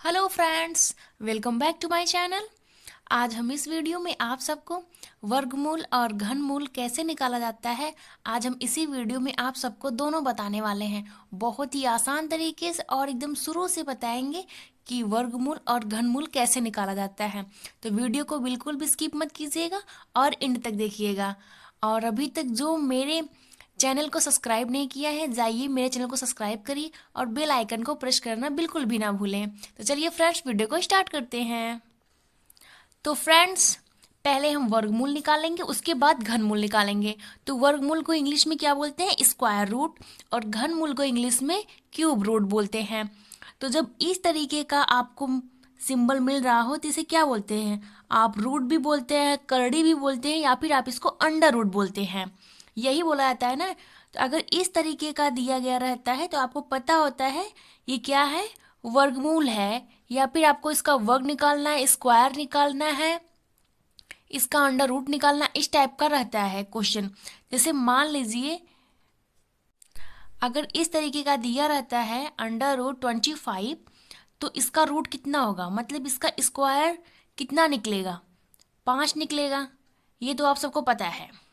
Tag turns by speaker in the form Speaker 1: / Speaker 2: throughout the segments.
Speaker 1: Hello friends, welcome back to my channel. आज हम इस वीडियो में आप सबको वर्गमूल और घनमूल कैसे निकाला जाता है, आज हम इसी वीडियो में आप सबको दोनों बताने वाले हैं। बहुत ही आसान तरीके से और एकदम शुरू से बताएंगे कि वर्गमूल और घनमूल कैसे निकाला जाता है। तो वीडियो को बिल्कुल भी स्किप मत कीजिएगा और एंड तक देखिएगा। और अभी तक जो मेरे चैनल को सब्सक्राइब नहीं किया है, जाइए मेरे चैनल को सब्सक्राइब करिए और बेल आइकन को प्रेस करना बिल्कुल भी ना भूलें। तो चलिए फ्रेंड्स, वीडियो को स्टार्ट करते हैं। तो फ्रेंड्स, पहले हम वर्गमूल निकालेंगे, उसके बाद घनमूल निकालेंगे। तो वर्गमूल को इंग्लिश में क्या बोलते हैं? Square root. और घनमूल को इंग्लिश में क्यूब रूट बोलते हैं। तो जब इस तरीके का आपको सिंबल मिल रहा हो तो इसे क्या बोलते हैं? आप रूट भी बोलते हैं, करड़ी भी बोलते हैं, या फिर आप इसको अंडर रूट बोलते हैं। यही बोला जाता है ना। तो अगर इस तरीके का दिया गया रहता है तो आपको पता होता है ये क्या है, वर्गमूल है। या फिर आपको इसका वर्ग निकालना है, स्क्वायर निकालना है, इसका अंडर रूट निकालना, इस टाइप का रहता है क्वेश्चन। जैसे मान लीजिए अगर इस तरीके का दिया रहता है अंडर रूट 25, तो इसका रूट कितना होगा, मतलब इसका स्क्वायर कितना निकलेगा? 5 निकलेगा। ये तो आप सबको पता है।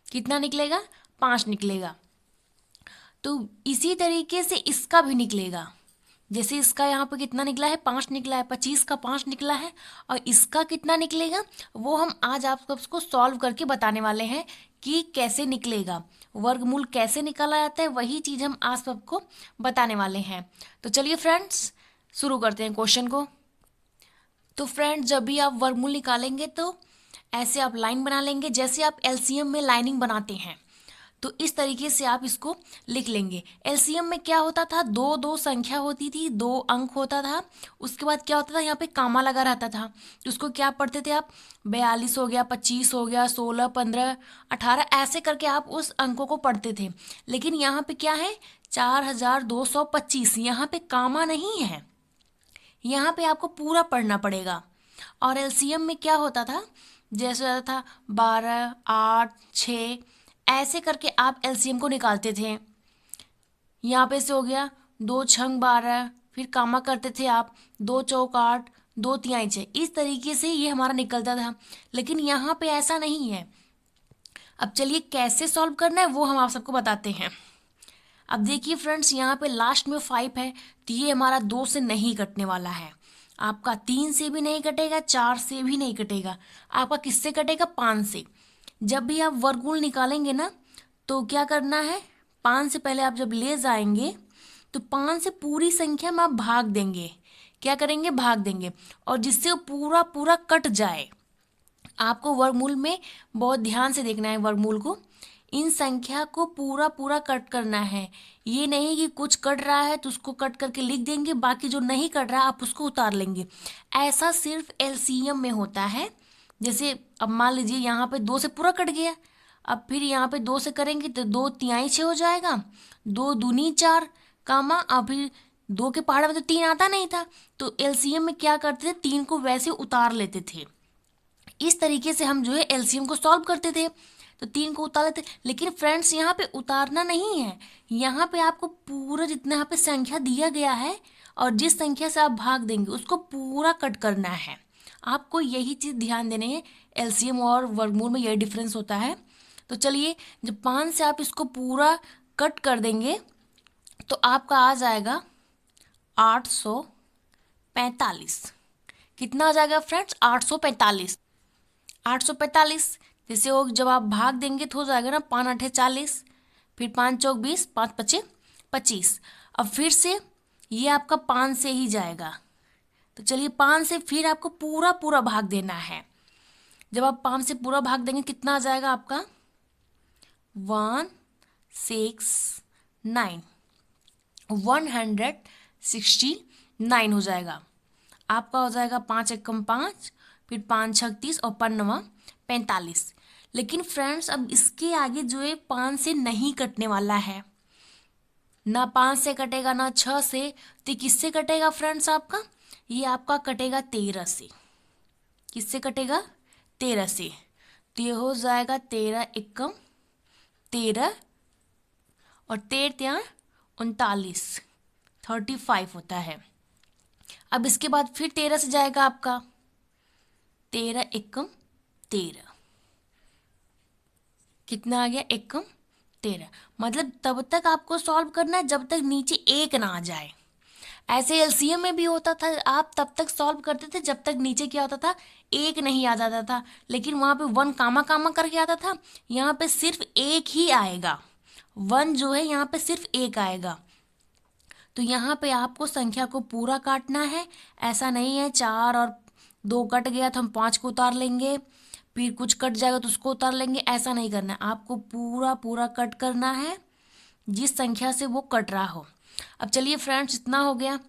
Speaker 1: कितना निकलेगा? 5 निकलेगा। तो इसी तरीके से इसका भी निकलेगा। जैसे इसका यहाँ पे कितना निकला है? 5 निकला है। 25 का 5 निकला है। और इसका कितना निकलेगा वो हम आज आप सबको सॉल्व करके बताने वाले हैं कि कैसे निकलेगा, वर्गमूल कैसे निकाला जाता है, वही चीज़ हम आज सबको बताने वाले हैं। तो चलिए फ्रेंड्स, शुरू करते हैं क्वेश्चन को। तो फ्रेंड्स, जब भी आप वर्गमूल निकालेंगे तो ऐसे आप लाइन बना लेंगे, जैसे आप एलसीएम में लाइनिंग बनाते हैं। तो इस तरीके से आप इसको लिख लेंगे। एलसीएम में क्या होता था? दो दो संख्या होती थी, 2 अंक होता था। उसके बाद क्या होता था? यहाँ पे कामा लगा रहता था। तो उसको क्या पढ़ते थे आप? 42 हो गया, 25 हो गया, 16, 15, 18, ऐसे करके आप उस अंकों को पढ़ते थे। लेकिन यहाँ पे क्या है? 4225। यहाँ पे कामा नहीं है। यहाँ पे आपको पूरा पढ़ना पड़ेगा। और एलसीएम में क्या होता था? जैसे होता था 12, 8, 6, ऐसे करके आप एलसीएम को निकालते थे। यहाँ पे से हो गया 2 छंग 12, फिर कामा करते थे आप, 2 चौक 8, 2 तिहाई 6, इस तरीके से ये हमारा निकलता था। लेकिन यहाँ पे ऐसा नहीं है। अब चलिए कैसे सॉल्व करना है वो हम आप सबको बताते हैं। अब देखिए फ्रेंड्स, यहाँ पे लास्ट में 5 है, तो ये हमारा 2 से नहीं कटने वाला है। आपका 3 से भी नहीं कटेगा, 4 से भी नहीं कटेगा। आपका किससे कटेगा? 5 से। जब भी आप वर्गमूल निकालेंगे ना, तो क्या करना है? 5 से पहले आप जब ले जाएंगे तो 5 से पूरी संख्या में आप भाग देंगे। क्या करेंगे? भाग देंगे। और जिससे वो पूरा पूरा कट जाए। आपको वर्गमूल में बहुत ध्यान से देखना है वर्गमूल को। इन संख्या को पूरा पूरा कट करना है। ये नहीं कि कुछ कट रहा है तो उसको कट करके लिख देंगे, बाकी जो नहीं कट रहा आप उसको उतार लेंगे। ऐसा सिर्फ एलसीएम में होता है। जैसे अब मान लीजिए यहाँ पे 2 से पूरा कट गया, अब फिर यहाँ पे 2 से करेंगे तो 2 तिहाई 6 हो जाएगा, 2 दूनी 4, कामा, अब फिर 2 के पहाड़ में तो 3 आता नहीं था। तो एलसीएम में क्या करते थे? 3 को वैसे उतार लेते थे। इस तरीके से हम जो है एलसीएम को सॉल्व करते थे। तो 3 को उतार लेते। लेकिन फ्रेंड्स, यहाँ पे उतारना नहीं है। यहाँ पे आपको पूरा जितना यहाँ पे संख्या दिया गया है और जिस संख्या से आप भाग देंगे उसको पूरा कट करना है। आपको यही चीज़ ध्यान देने हैं। एलसीएम और वर्गमूल में यही डिफरेंस होता है। तो चलिए, जब 5 से आप इसको पूरा कट कर देंगे तो आपका आ जाएगा 845। कितना आ जाएगा फ्रेंड्स? 845। 845। जैसे वो जब आप भाग देंगे तो हो जाएगा ना, 5 8 40, फिर 5 चौक 20, 5 5 25। अब फिर से ये आपका 5 से ही जाएगा। तो चलिए 5 से फिर आपको पूरा पूरा भाग देना है। जब आप 5 से पूरा भाग देंगे कितना आ जाएगा आपका? 169। 169 हो जाएगा। आपका हो जाएगा 5 एकम 5, फिर 5 6 30 और 5 9 45। लेकिन फ्रेंड्स, अब इसके आगे जो है 5 से नहीं कटने वाला है। ना 5 से कटेगा ना 6 से। तो किससे कटेगा फ्रेंड्स आपका? ये आपका कटेगा 13 से। किससे कटेगा? 13 से। तो ये हो जाएगा 13 एकम 13 और 13 39, 35 होता है। अब इसके बाद फिर 13 से जाएगा आपका 13 एकम 13, कितना आ गया एकम 13। मतलब तब तक आपको सॉल्व करना है जब तक नीचे एक ना आ जाए। ऐसे एलसीएम में भी होता था, आप तब तक सॉल्व करते थे जब तक नीचे क्या होता था, एक नहीं आ जाता था। लेकिन वहाँ पे वन कामा कामा करके आता था, यहाँ पे सिर्फ एक ही आएगा। वन जो है यहाँ पे सिर्फ एक आएगा। तो यहाँ पे आपको संख्या को पूरा काटना है। ऐसा नहीं है 4 और 2 कट गया तो हम 5 को उतार लेंगे, फिर कुछ कट जाएगा तो उसको उतार लेंगे। ऐसा नहीं करना है, आपको पूरा पूरा कट करना है जिस संख्या से वो कट रहा हो। अब चलिए फ्रेंड्स, इतना हो गया।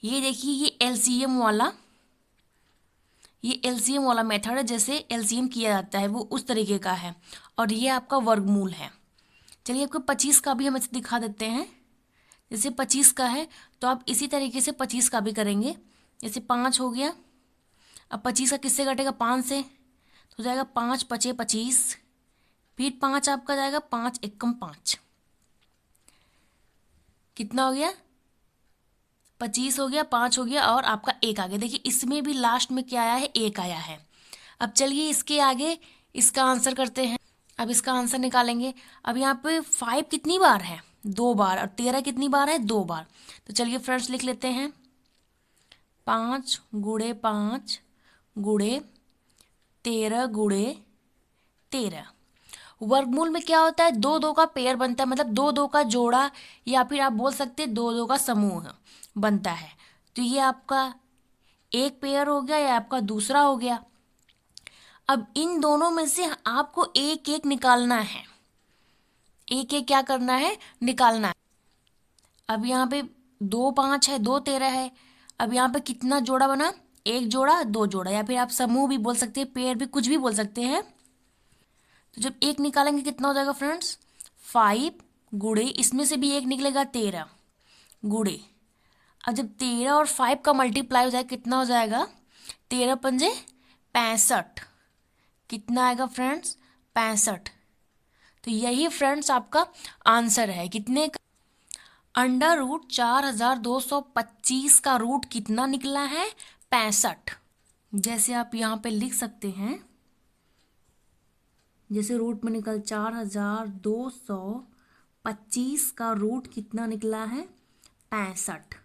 Speaker 1: ये देखिए, ये एलसीएम वाला मेथड है, जैसे एलसीएम किया जाता है वो उस तरीके का है। और ये आपका वर्गमूल है। चलिए आपको 25 का भी हम ऐसे दिखा देते हैं। जैसे 25 का है तो आप इसी तरीके से 25 का भी करेंगे। जैसे 5 हो गया, अब 25 का किससे कटेगा, 5 से, तो जाएगा 5 पचे 25, फिर 5 आपका जाएगा 5 एकम 5, कितना हो गया, 25 हो गया, 5 हो गया और आपका 1 आ गया। देखिए इसमें भी लास्ट में क्या आया है, 1 आया है। अब चलिए इसके आगे इसका आंसर करते हैं। अब इसका आंसर निकालेंगे। अब यहाँ पे 5 कितनी बार है, 2 बार, और 13 कितनी बार है, 2 बार। तो चलिए फ्रेंड्स लिख लेते हैं, 5 गुणे 5 गुणे 13 गुणे 13। वर्गमूल में क्या होता है, 2 2 का पेयर बनता है, मतलब 2 2 का जोड़ा, या फिर आप बोल सकते हैं 2 2 का समूह बनता है। तो ये आपका एक पेयर हो गया या आपका दूसरा हो गया। अब इन दोनों में से आपको एक एक निकालना है, एक एक क्या करना है, निकालना है। अब यहाँ पे 2 5 है, 2 13 है। अब यहाँ पे कितना जोड़ा बना, एक जोड़ा, 2 जोड़ा, या फिर आप समूह भी बोल सकते हैं, पेयर भी, कुछ भी बोल सकते हैं। तो जब एक निकालेंगे कितना हो जाएगा फ्रेंड्स, 5 गुणे, इसमें से भी एक निकलेगा 13 गुणे। अब जब 13 और 5 का मल्टीप्लाई हो जाए कितना हो जाएगा, 13 पंजे 65, कितना आएगा फ्रेंड्स, 65। तो यही फ्रेंड्स आपका आंसर है, कितने का, अंडर रूट 4225 का रूट कितना निकला है, 65। जैसे आप यहाँ पे लिख सकते हैं, जैसे रूट में निकल 4225 का रूट कितना निकला है, 65।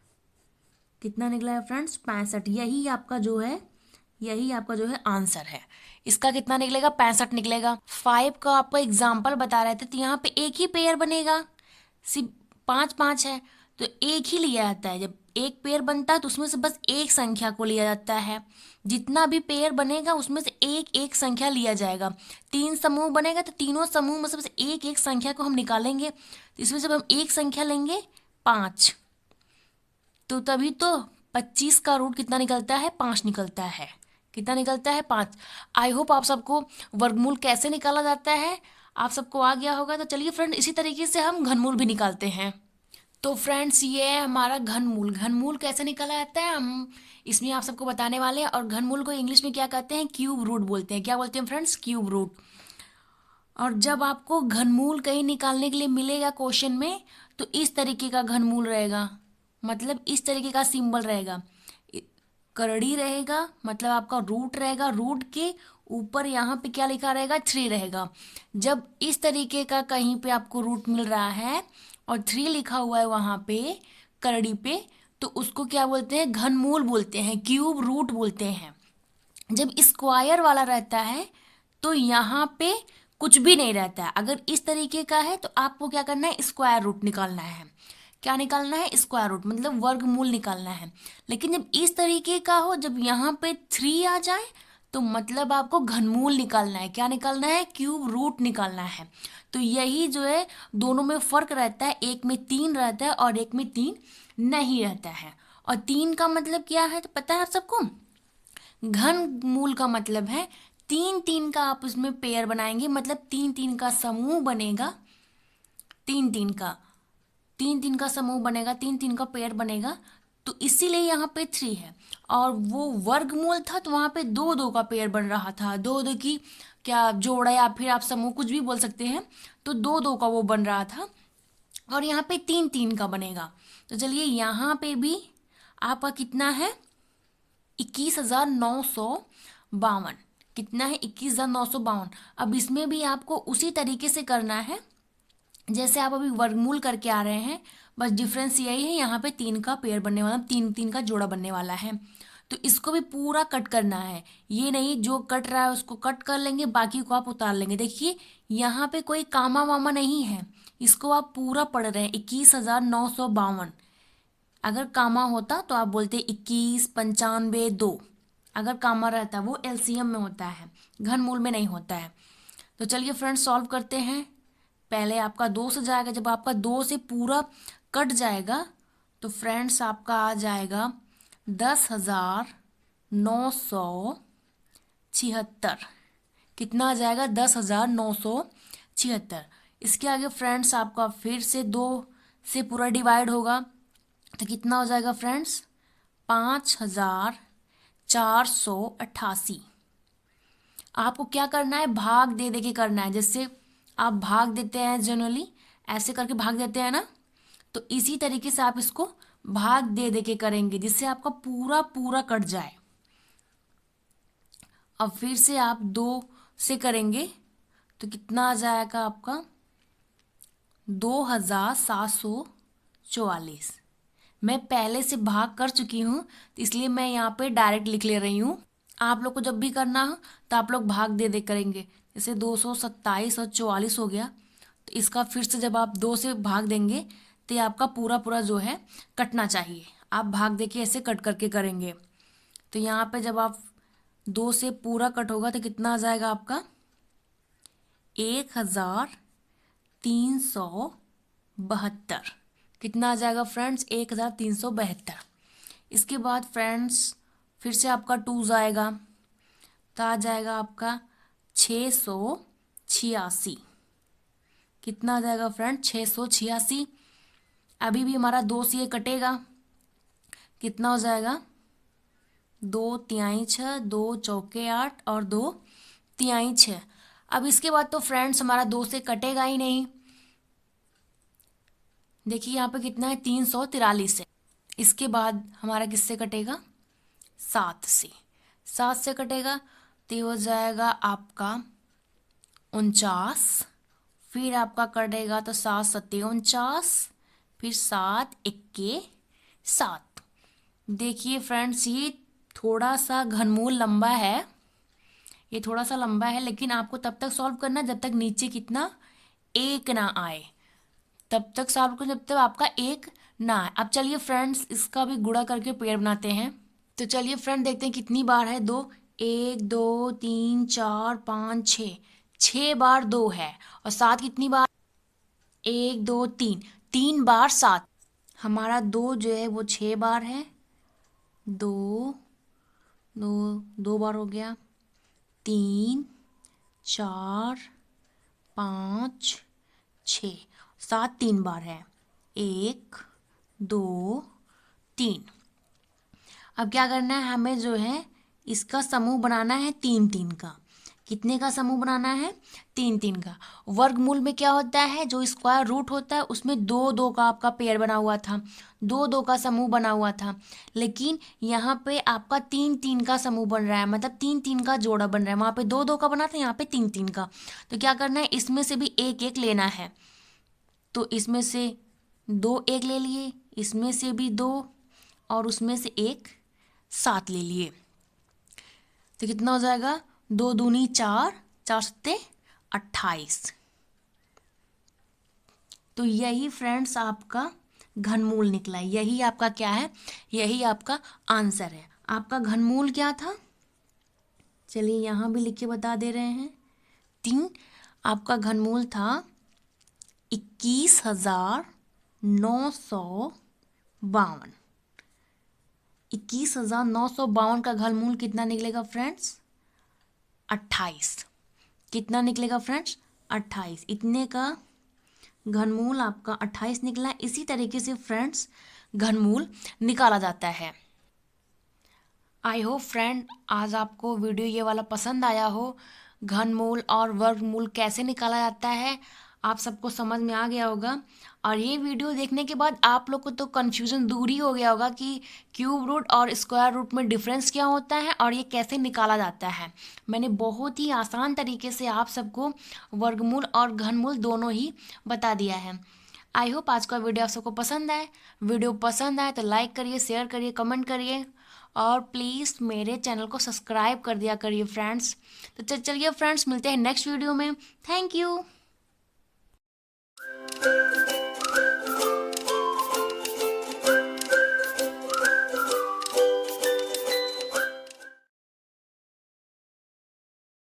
Speaker 1: कितना निकला है फ्रेंड्स, 65। यही आपका जो है, यही आपका जो है आंसर है। इसका कितना निकलेगा, 65 निकलेगा। 5 का आपको एग्जाम्पल बता रहे थे, तो यहाँ पे एक ही पेयर बनेगा, सिर्फ 5 5 है तो एक ही लिया जाता है। जब एक पेयर बनता है तो उसमें से बस एक संख्या को लिया जाता है। जितना भी पेयर बनेगा उसमें से एक एक संख्या लिया जाएगा। 3 समूह बनेगा तो तीनों समूह में से एक एक संख्या को हम निकालेंगे। तो इसमें से हम एक संख्या लेंगे 5, तो तभी तो 25 का रूट कितना निकलता है, 5 निकलता है। कितना निकलता है, 5। आई होप आप सबको वर्गमूल कैसे निकाला जाता है आप सबको आ गया होगा। तो चलिए फ्रेंड, इसी तरीके से हम घनमूल भी निकालते हैं। तो फ्रेंड्स, ये है हमारा घनमूल। घनमूल कैसे निकाला जाता है हम इसमें आप सबको बताने वाले हैं। और घनमूल को इंग्लिश में क्या कहते हैं, क्यूब रूट बोलते हैं। क्या बोलते हैं फ्रेंड्स, क्यूब रूट। और जब आपको घनमूल कहीं निकालने के लिए मिलेगा क्वेश्चन में, तो इस तरीके का घनमूल रहेगा, मतलब इस तरीके का सिंबल रहेगा, करड़ी रहेगा, मतलब आपका रूट रहेगा, रूट के ऊपर यहाँ पे क्या लिखा रहेगा, 3 रहेगा। जब इस तरीके का कहीं पे आपको रूट मिल रहा है और 3 लिखा हुआ है वहाँ पे करड़ी पे, तो उसको क्या बोलते हैं, घनमूल बोलते हैं, क्यूब रूट बोलते हैं। जब स्क्वायर वाला रहता है तो यहाँ पे कुछ भी नहीं रहता है। अगर इस तरीके का है तो आपको क्या करना है, स्क्वायर रूट निकालना है। क्या निकालना है, स्क्वायर रूट, मतलब वर्गमूल निकालना है। लेकिन जब इस तरीके का हो, जब यहाँ पे 3 आ जाए, तो मतलब आपको घनमूल निकालना है। क्या निकालना है, क्यूब रूट निकालना है। तो यही जो है दोनों में फर्क रहता है, एक में 3 रहता है और एक में 3 नहीं रहता है। और 3 का मतलब क्या है तो पता है आप सबको, घन मूल का मतलब है 3 3 का आप उसमें पेयर बनाएंगे, मतलब 3 3 का समूह बनेगा, 3 3 का 3 3 का समूह बनेगा, 3 3 का पेयर बनेगा। तो इसीलिए यहाँ पे 3 है। और वो वर्गमूल था तो वहाँ पे 2 2 का पेयर बन रहा था, 2 2 की क्या जोड़ा, या फिर आप समूह कुछ भी बोल सकते हैं। तो 2 2 का वो बन रहा था, और यहाँ पे 3 3 का बनेगा। तो चलिए यहाँ पे भी आपका कितना है 21,952। कितना है 21,952। अब इसमें भी आपको उसी तरीके से करना है जैसे आप अभी वर्गमूल करके आ रहे हैं, बस डिफरेंस यही है, यहाँ पे 3 का पेयर बनने वाला, 3 का जोड़ा बनने वाला है। तो इसको भी पूरा कट करना है, ये नहीं जो कट रहा है उसको कट कर लेंगे, बाकी को आप उतार लेंगे। देखिए यहाँ पे कोई कामा वामा नहीं है, इसको आप पूरा पढ़ रहे हैं 21,952। अगर कामा होता तो आप बोलते 21,95,2। अगर कामा रहता वो एलसीएम में होता है, घनमूल में नहीं होता है। तो चलिए फ्रेंड्स सॉल्व करते हैं। पहले आपका 2 से जाएगा, जब आपका 2 से पूरा कट जाएगा तो फ्रेंड्स आपका आ जाएगा 10,976। कितना आ जाएगा 10,976। इसके आगे फ्रेंड्स आपका फिर से 2 से पूरा डिवाइड होगा तो कितना हो जाएगा फ्रेंड्स 5,488। आपको क्या करना है भाग दे दे के करना है, जैसे आप भाग देते हैं जनरली ऐसे करके भाग देते हैं ना, तो इसी तरीके से आप इसको भाग दे दे के करेंगे जिससे आपका पूरा पूरा कट जाए। अब फिर से आप 2 से करेंगे तो कितना आ जाएगा आपका 2,744। मैं पहले से भाग कर चुकी हूँ तो इसलिए मैं यहाँ पे डायरेक्ट लिख ले रही हूँ। आप लोग को जब भी करना हो तो आप लोग भाग दे दे करेंगे, जैसे 227 और 44 हो गया, तो इसका फिर से जब आप 2 से भाग देंगे तो ये आपका पूरा पूरा जो है कटना चाहिए। आप भाग दे के ऐसे कट करके करेंगे तो यहाँ पे जब आप 2 से पूरा कट होगा तो कितना आ जाएगा आपका 1,372। कितना आ जाएगा फ्रेंड्स 1,372। इसके बाद फ्रेंड्स फिर से आपका 2 जाएगा तो आ जाएगा आपका 686। कितना आ जाएगा फ्रेंड 686। अभी भी हमारा 2 से ये कटेगा, कितना हो जाएगा 2 तिहाई 6, 2 चौके 8 और 2 तिहाई 6। अब इसके बाद तो फ्रेंड्स हमारा 2 से कटेगा ही नहीं। देखिए यहाँ पे कितना है 343 है। इसके बाद हमारा किससे कटेगा 7 से। 7 से कटेगा तो ये हो जाएगा आपका 49। फिर आपका कटेगा तो 7 सत्ते 49, फिर 7 इक्के 7। देखिए फ्रेंड्स ये थोड़ा सा घनमूल लंबा है, ये थोड़ा सा लंबा है, लेकिन आपको तब तक सॉल्व करना जब तक नीचे कितना 1 ना आए, तब तक सॉल्व करना जब तक आपका 1 ना आए। अब चलिए फ्रेंड्स इसका भी गुणा करके पेड़ बनाते हैं। तो चलिए फ्रेंड देखते हैं कितनी बार है 2। 1 2 3 4 5 6, 6 बार 2 है। और 7 कितनी बार 1 2 3, 3 बार 7। हमारा 2 जो है वो 6 बार है। 2 2 2 बार हो गया, 3 4 5 6, 7 3 बार है, 1 2 3। अब क्या करना है हमें जो है इसका समूह बनाना है 3 3 का। कितने का समूह बनाना है 3 3 का। वर्गमूल में क्या होता है जो स्क्वायर रूट होता है उसमें 2 2 का आपका पेयर बना हुआ था, 2 2 का समूह बना हुआ था, लेकिन यहाँ पे आपका 3 3 का समूह बन रहा है, मतलब 3 3 का जोड़ा बन रहा है। वहाँ पे 2 2 का बना था, यहाँ पे 3 3 का। तो क्या करना है इसमें से भी एक एक लेना है, तो इसमें से 2 एक ले लिए, इसमें से भी 2 और उसमें से एक 7 ले लिए। तो कितना हो जाएगा 2 दूनी 4, 4 सत्ते 28। तो यही फ्रेंड्स आपका घनमूल निकला है, यही आपका क्या है, यही आपका आंसर है। आपका घनमूल क्या था चलिए यहाँ भी लिख के बता दे रहे हैं 3। आपका घनमूल था 21,952। 21,952 का घनमूल कितना निकलेगा फ्रेंड्स 28। कितना निकलेगा फ्रेंड्स 28। इतने का घनमूल आपका 28 निकला। इसी तरीके से फ्रेंड्स घनमूल निकाला जाता है। आई होप फ्रेंड आज आपको वीडियो ये वाला पसंद आया हो, घनमूल और वर्गमूल कैसे निकाला जाता है। आप सबको समझ में आ गया होगा। और ये वीडियो देखने के बाद आप लोग को तो कन्फ्यूज़न दूर ही हो गया होगा कि क्यूब रूट और स्क्वायर रूट में डिफरेंस क्या होता है और ये कैसे निकाला जाता है। मैंने बहुत ही आसान तरीके से आप सबको वर्गमूल और घनमूल दोनों ही बता दिया है। आई होप आज का वीडियो आप सबको पसंद आए। वीडियो पसंद आए तो लाइक करिए, शेयर करिए, कमेंट करिए और प्लीज़ मेरे चैनल को सब्सक्राइब कर दिया करिए फ्रेंड्स। तो चलिए फ्रेंड्स, मिलते हैं नेक्स्ट वीडियो में। Thank you.